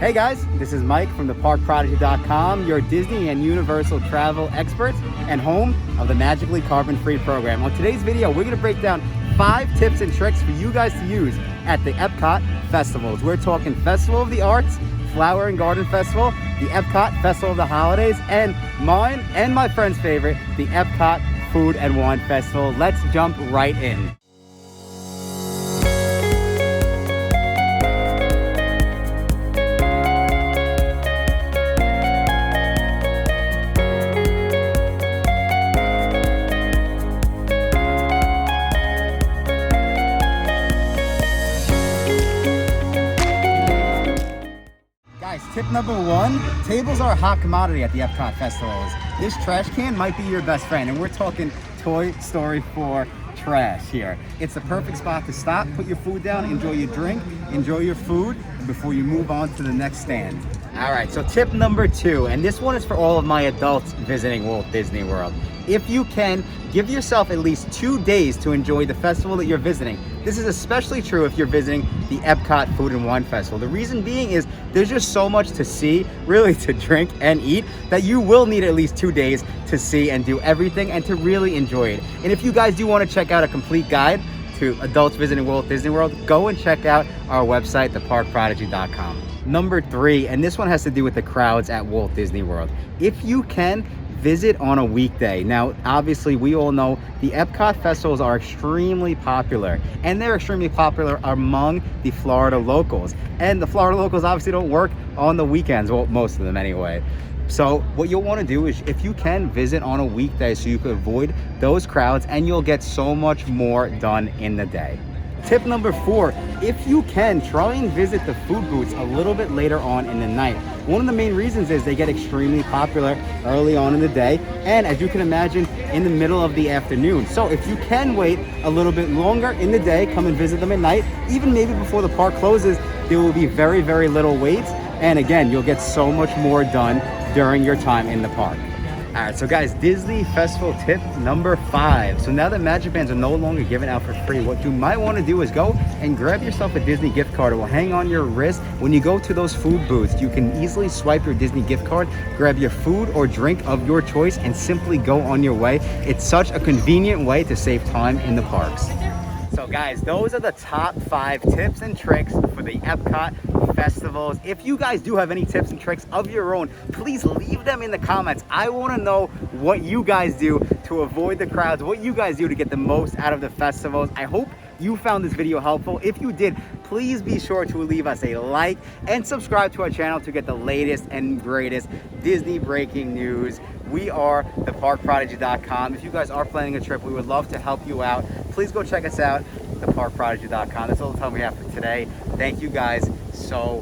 Hey guys, this is Mike from theparkprodigy.com, your Disney and Universal travel experts and home of the Magically Carbon Free program. On today's video, we're going to break down 5 tips and tricks for you guys to use at the EPCOT Festivals. We're talking Festival of the Arts, Flower and Garden Festival, the EPCOT Festival of the Holidays, and mine and my friend's favorite, the EPCOT Food and Wine Festival. Let's jump right in. Guys, tip number 1, tables are a hot commodity at the EPCOT Festivals. This trash can might be your best friend, and we're talking Toy Story 4 trash here. It's the perfect spot to stop, put your food down, enjoy your drink, enjoy your food before you move on to the next stand. All right, so tip number 2, and this one is for all of my adults visiting Walt Disney World. If you can, give yourself at least 2 days to enjoy the festival that you're visiting. This is especially true if you're visiting the EPCOT Food and Wine Festival. The reason being is there's just so much to see, really to drink and eat, that you will need at least 2 days to see and do everything and to really enjoy it. And if you guys do want to check out a complete guide to adults visiting Walt Disney World, go and check out our website, theparkprodigy.com. Number 3, and this one has to do with the crowds at Walt Disney World. If you can, visit on a weekday. Now, obviously, we all know the EPCOT festivals are extremely popular, and they're extremely popular among the Florida locals. And the Florida locals obviously don't work on the weekends, well, most of them anyway. So what you'll want to do is, if you can, visit on a weekday so you can avoid those crowds and you'll get so much more done in the day. Tip number 4, if you can, try and visit the food booths a little bit later on in the night. One of the main reasons is they get extremely popular early on in the day, and as you can imagine, in the middle of the afternoon. So if you can wait a little bit longer in the day, come and visit them at night. Even maybe before the park closes, there will be very, very little waits. And again, you'll get so much more done during your time in the park. All right, so guys, Disney Festival tip number 5. So now that Magic Bands are no longer given out for free, what you might want to do is go and grab yourself a Disney gift card. It will hang on your wrist. When you go to those food booths, you can easily swipe your Disney gift card, grab your food or drink of your choice, and simply go on your way. It's such a convenient way to save time in the parks. So guys, those are the top 5 tips and tricks for the EPCOT Festivals. If you guys do have any tips and tricks of your own, please leave them in the comments. I want to know what you guys do to avoid the crowds, what you guys do to get the most out of the festivals. I hope you found this video helpful. If you did, please be sure to leave us a like and subscribe to our channel to get the latest and greatest Disney breaking news. We are theparkprodigy.com. If you guys are planning a trip, we would love to help you out. Please go check us out, theparkprodigy.com. That's all the time we have for today. Thank you guys so